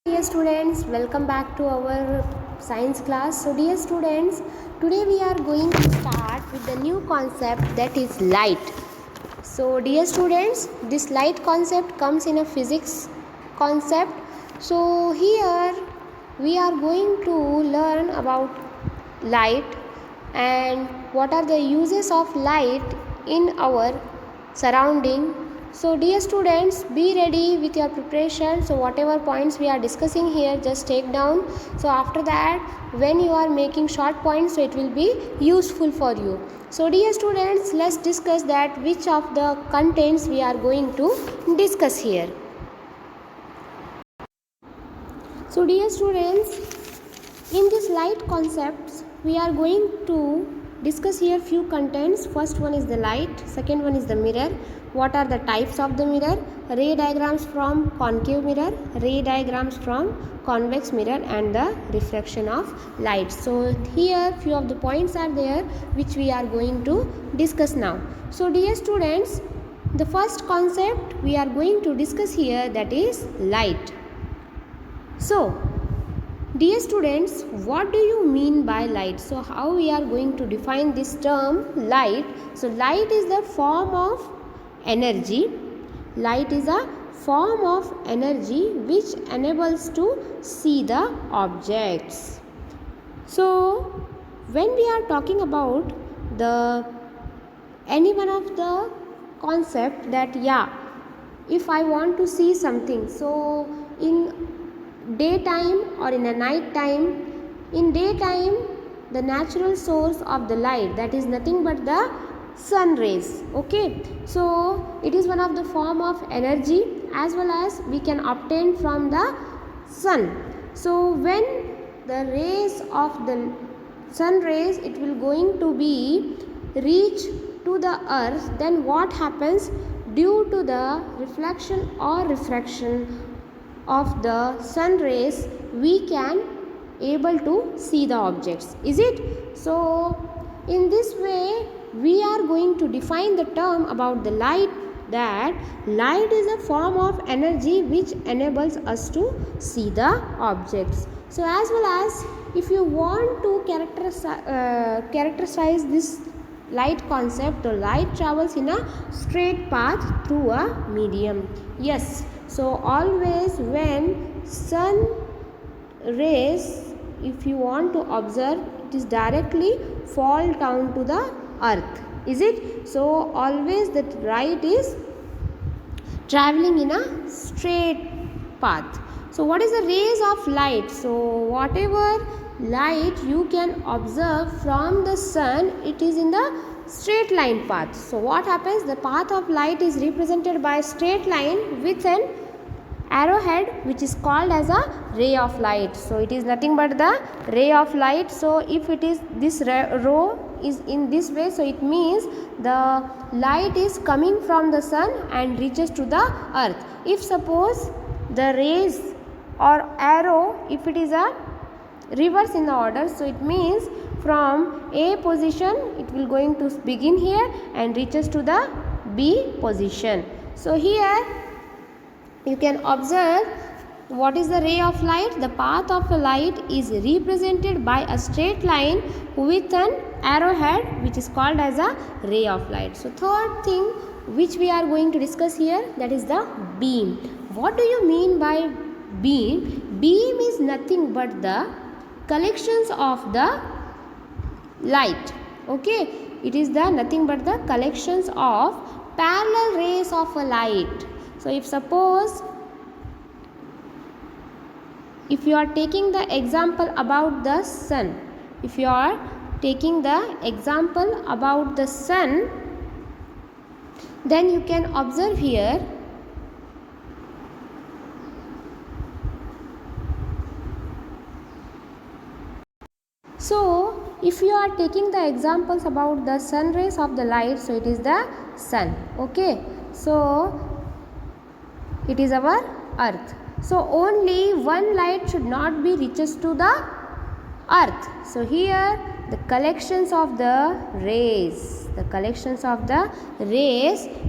Dear students, welcome back to our science class. So dear students, today we are going to start with the new concept, that is light. So dear students, this light concept comes in a physics concept. So here we are going to learn about light and what are the uses of light in our surrounding. So dear students, be ready with your preparation. So whatever points we are discussing here, just take down. So after that, when you are making short points, so it will be useful for you. So dear students, let's discuss that which of the contents we are going to discuss here. So dear students, in this light concepts, we are going to discuss here few contents. First one is the light, second one is the mirror. What are the types of the mirror? Ray diagrams from concave mirror, ray diagrams from convex mirror, and the reflection of light. So here few of the points are there which we are going to discuss now. So dear students, the first concept we are going to discuss here, that is light. So dear students, what do you mean by light? So how we are going to define this term light? So light is the form of energy. Light is a form of energy which enables to see the objects. So when we are talking about any one of the concept that if I want to see something, so in daytime or in a night time, in daytime the natural source of the light, that is nothing but the sun rays. Okay, so it is one of the form of energy as well as we can obtain from the sun. So when the rays of the sun rays, it will going to be reach to the earth, then what happens? Due to the reflection or refraction of the sun rays, we can able to see the objects, is it? So in this way we are going to define the term about the light, that light is a form of energy which enables us to see the objects. So as well as if you want to characterize this light concept, or light travels in a straight path through a medium. Yes, so always when sun rays, if you want to observe, it is directly fall down to the earth, is it? So always the light is traveling in a straight path. So what is the rays of light? So whatever light you can observe from the sun, it is in the straight line path. So what happens? The path of light is represented by a straight line with an arrowhead which is called as a ray of light. So it is nothing but the ray of light. So if it is this row is in this way, so it means the light is coming from the sun and reaches to the earth. If suppose the rays or arrow, if it is a reverse in the order, so it means from A position it will going to begin here and reaches to the B position. So here you can observe what is the ray of light. The path of a light is represented by a straight line with an arrowhead which is called as a ray of light. So third thing which we are going to discuss here, that is the beam. What do you mean by beam? Beam is nothing but the collections of the light. Okay, it is the nothing but the collections of parallel rays of a light. So if suppose if you are taking the example about the sun, if you are taking the example about the sun, then you can observe here so if you are taking the examples about the sun rays of the light, so it is the sun. Okay, so it is our earth. So only one light should not be reaches to the earth. So here the collections of the rays,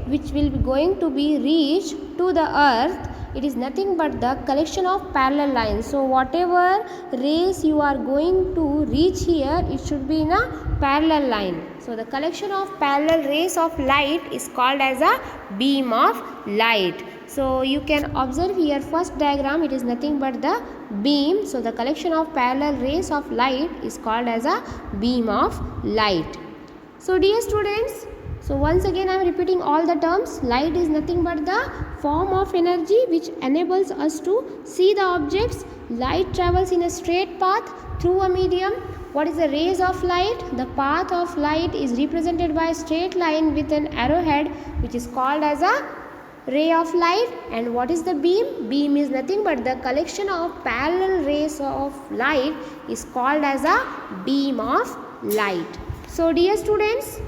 which will be going to be reached to the earth it is nothing but the collection of parallel lines. So whatever rays you are going to reach here, it should be in a parallel line. So the collection of parallel rays of light is called as a beam of light. So you can observe here first diagram, it is nothing but the beam. So the collection of parallel rays of light is called as a beam of light. So dear students, so once again I am repeating all the terms. Light is nothing but the form of energy which enables us to see the objects. Light travels in a straight path through a medium. What is the rays of light? The path of light is represented by a straight line with an arrowhead, which is called as a ray of light. And what is the beam? Beam is nothing but the collection of parallel rays of light is called as a beam of light. So dear students,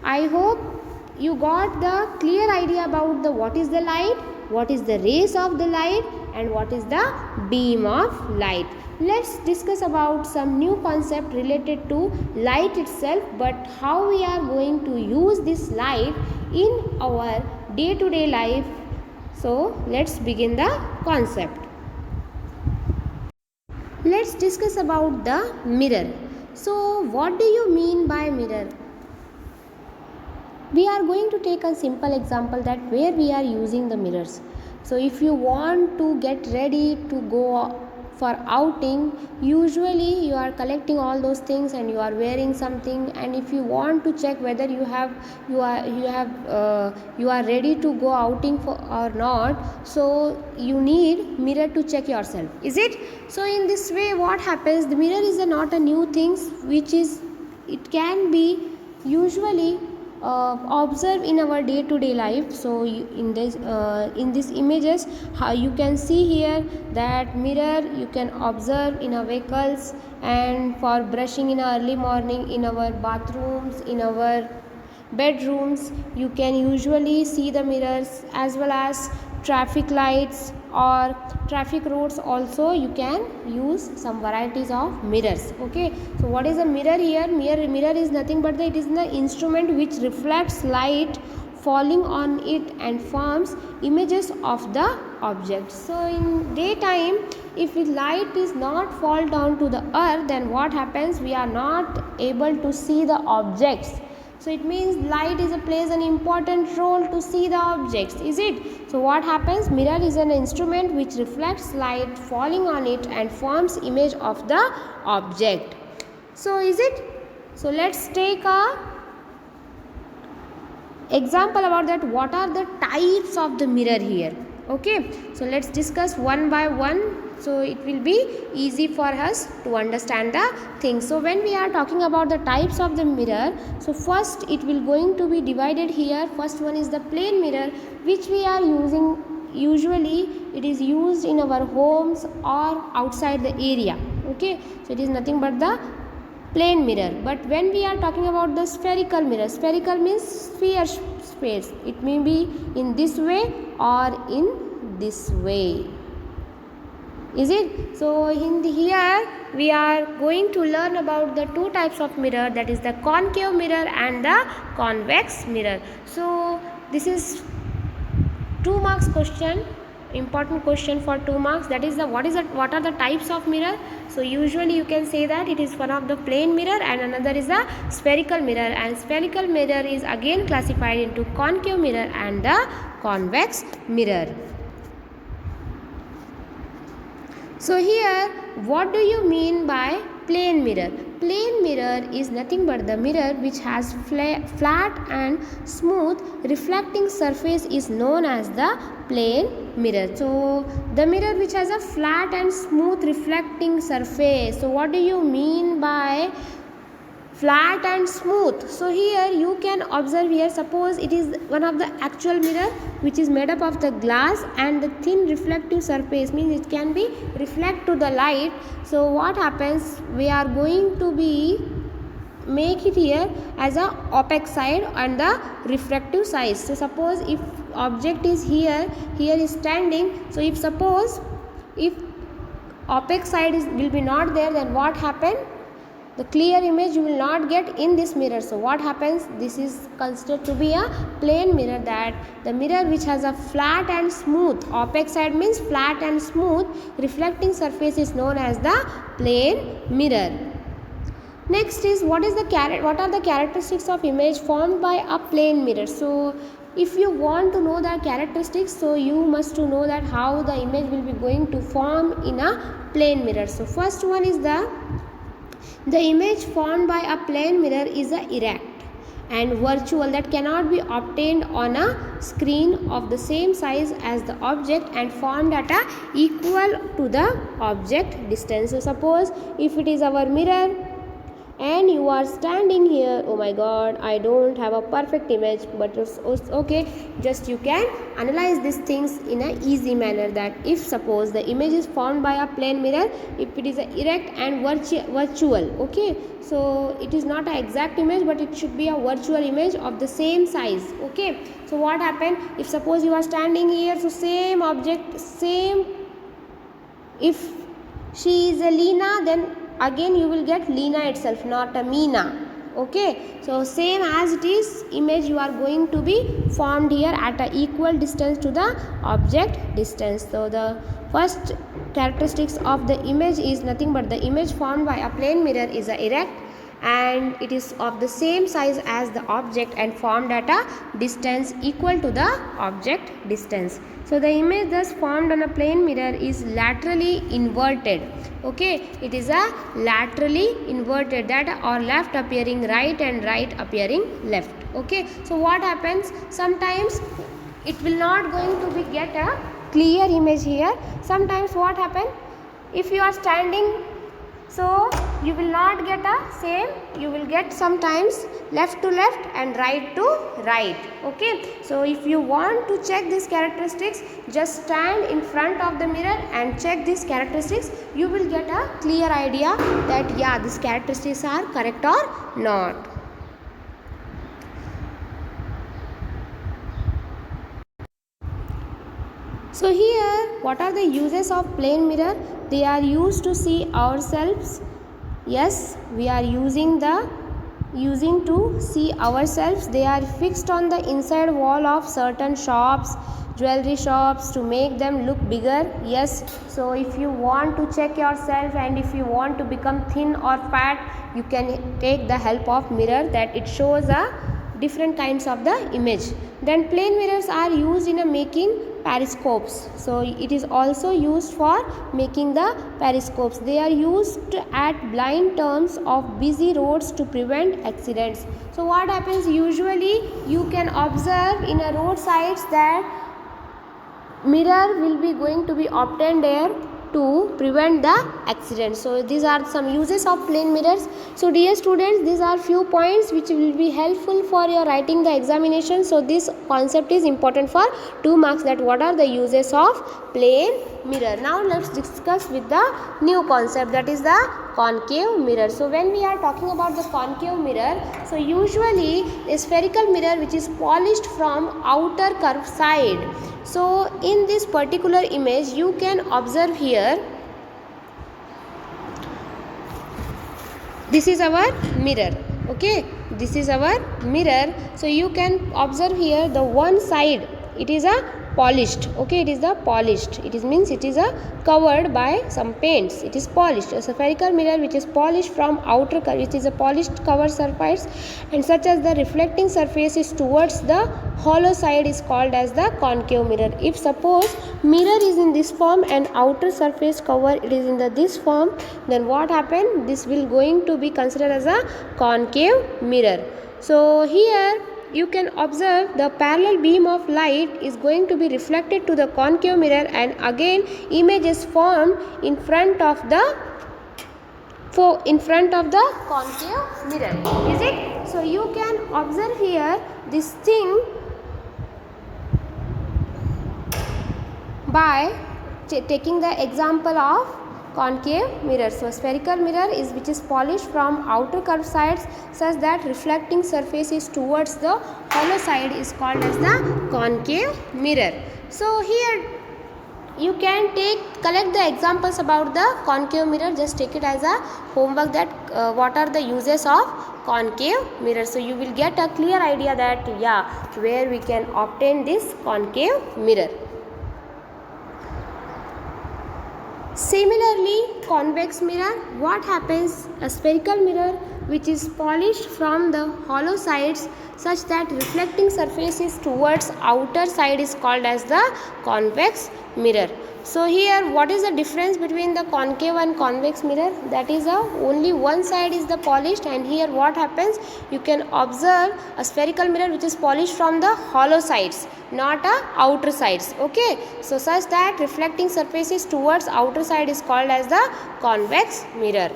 I hope you got the clear idea about the what is the light, what is the rays of the light, and what is the beam of light. Let's discuss about some new concept related to light itself, but how we are going to use this light in our day-to-day life. So let's begin the concept. Let's discuss about the mirror. So what do you mean by mirror? We are going to take a simple example that where we are using the mirrors. So if you want to get ready to go for outing, usually you are collecting all those things and you are wearing something, and if you want to check whether you are ready to go outing for or not, so you need mirror to check yourself, is it? So in this way what happens, the mirror is not a new thing which is, it can be usually observe in our day-to-day life. So in these images, how you can see here that mirror you can observe in our vehicles, and for brushing in early morning, in our bathrooms, in our bedrooms, you can usually see the mirrors, as well as traffic lights or traffic roads also you can use some varieties of mirrors. Okay, so what is a mirror here? Mirror is nothing but it is the instrument which reflects light falling on it and forms images of the object. So in daytime, if the light is not fall down to the earth, then what happens, we are not able to see the objects. So it means light plays an important role to see the objects, is it? So what happens, mirror is an instrument which reflects light falling on it and forms image of the object. So is it? So let's take a example about that, what are the types of the mirror here. Okay, so let's discuss one by one, so it will be easy for us to understand the things. So when we are talking about the types of the mirror, so first it will going to be divided here. First one is the plane mirror, which we are using, usually it is used in our homes or outside the area. Okay, so it is nothing but the plane mirror. But when we are talking about the spherical mirror, spherical means sphere space, it may be in this way or in this way, is it? So in here we are going to learn about the two types of mirror, that is the concave mirror and the convex mirror. So this is 2 marks question, important question for 2 marks, that is the what are the types of mirror. So usually you can say that it is one of the plane mirror and another is the spherical mirror, and spherical mirror is again classified into concave mirror and the convex mirror. So here what do you mean by plane mirror? Plane mirror is nothing but the mirror which has flat and smooth reflecting surface is known as the plane mirror. So the mirror which has a flat and smooth reflecting surface. So what do you mean by flat and smooth? So here you can observe here, suppose it is one of the actual mirror which is made up of the glass and the thin reflective surface, means it can be reflect to the light. So what happens, we are going to be make it here as a opaque side and the refractive side. So suppose if object is here is standing, so if suppose if opaque side will be not there, then what happen, The clear image you will not get in this mirror. So what happens? This is considered to be a plane mirror, that the mirror which has a flat and smooth, opaque side means flat and smooth reflecting surface is known as the plane mirror. Next is what are the characteristics of image formed by a plane mirror. So if you want to know the characteristics, so you must to know that how the image will be going to form in a plane mirror. So first one is the image formed by a plane mirror is a erect and virtual, that cannot be obtained on a screen of the same size as the object and formed at a equal to the object distance. So suppose if it is our mirror and you are standing here, oh my god, I don't have a perfect image, but it's okay, just you can analyze these things in a easy manner, that if suppose the image is formed by a plane mirror, if it is a erect and virtual, okay, so it is not an exact image but it should be a virtual image of the same size, okay. So what happened if suppose you are standing here, so same object, same, if she is a Lina, then again you will get Lina itself, not a Meena, okay. So same as it is, image you are going to be formed here at a equal distance to the object distance. So the first characteristics of the image is nothing but the image formed by a plane mirror is a erect and it is of the same size as the object and formed at a distance equal to the object distance. So the image thus formed on a plane mirror is laterally inverted, okay, it is a laterally inverted, that or left appearing right and right appearing left, okay. So what happens, sometimes it will not going to be get a clear image here. Sometimes what happen, if you are standing, so you will not get a same, you will get sometimes left to left and right to right, okay. So if you want to check these characteristics, just stand in front of the mirror and check these characteristics, you will get a clear idea that yeah, these characteristics are correct or not. So here, what are the uses of plane mirror? They are used to see ourselves. Yes, we are using to see ourselves. They are fixed on the inside wall of certain shops, jewelry shops, to make them look bigger. Yes, so if you want to check yourself and if you want to become thin or fat, you can take the help of mirror, that it shows a different kinds of the image. Then plane mirrors are used in making periscopes. So it is also used for making the periscopes. They are used at blind turns of busy roads to prevent accidents. So what happens, usually you can observe in a roadsides that mirror will be going to be obtained there to prevent the accident. So these are some uses of plane mirrors. So dear students, these are few points which will be helpful for your writing the examination. So this concept is important for 2 marks, that what are the uses of plane mirror. Now let's discuss with the new concept, that is the concave mirror. So when we are talking about the concave mirror, so usually a spherical mirror which is polished from outer curved side. So in this particular image you can observe here, this is our mirror, okay, this is our mirror. So you can observe here the one side, it is a polished, okay, it is the polished, it is means it is a covered by some paints, it is polished. A spherical mirror which is polished from outer curve, which is a polished cover surface, and such as the reflecting surface is towards the hollow side is called as the concave mirror. If suppose mirror is in this form and outer surface cover it is in this form, then what happen, this will going to be considered as a concave mirror. So here you can observe the parallel beam of light is going to be reflected to the concave mirror, and again image is formed in front of the concave mirror, is it? So you can observe here this thing by taking the example of concave mirror. So spherical mirror is which is polished from outer curved sides such that reflecting surface is towards the hollow side is called as the concave mirror. So here you can collect the examples about the concave mirror. Just take it as a homework that what are the uses of concave mirror. So you will get a clear idea that where we can obtain this concave mirror. Similarly, convex mirror, what happens? A spherical mirror which is polished from the hollow sides such that reflecting surface is towards outer side is called as the convex mirror. So here what is the difference between the concave and convex mirror? That is only one side is the polished, and here what happens? You can observe a spherical mirror which is polished from the hollow sides, not outer sides. Okay, so such that reflecting surface is towards outer side is called as the convex mirror.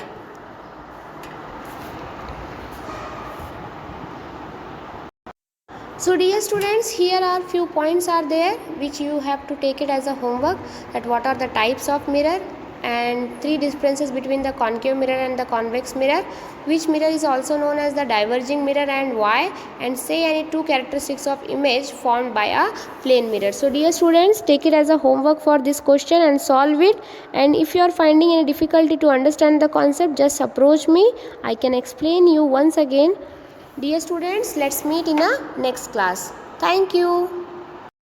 So dear students, here are few points are there which you have to take it as a homework, that what are the types of mirror and 3 differences between the concave mirror and the convex mirror, which mirror is also known as the diverging mirror and why, and say any 2 characteristics of image formed by a plane mirror. So dear students, take it as a homework for this question and solve it, and if you are finding any difficulty to understand the concept, just approach me. I can explain you once again. Dear students, let's meet in a next class. Thank you.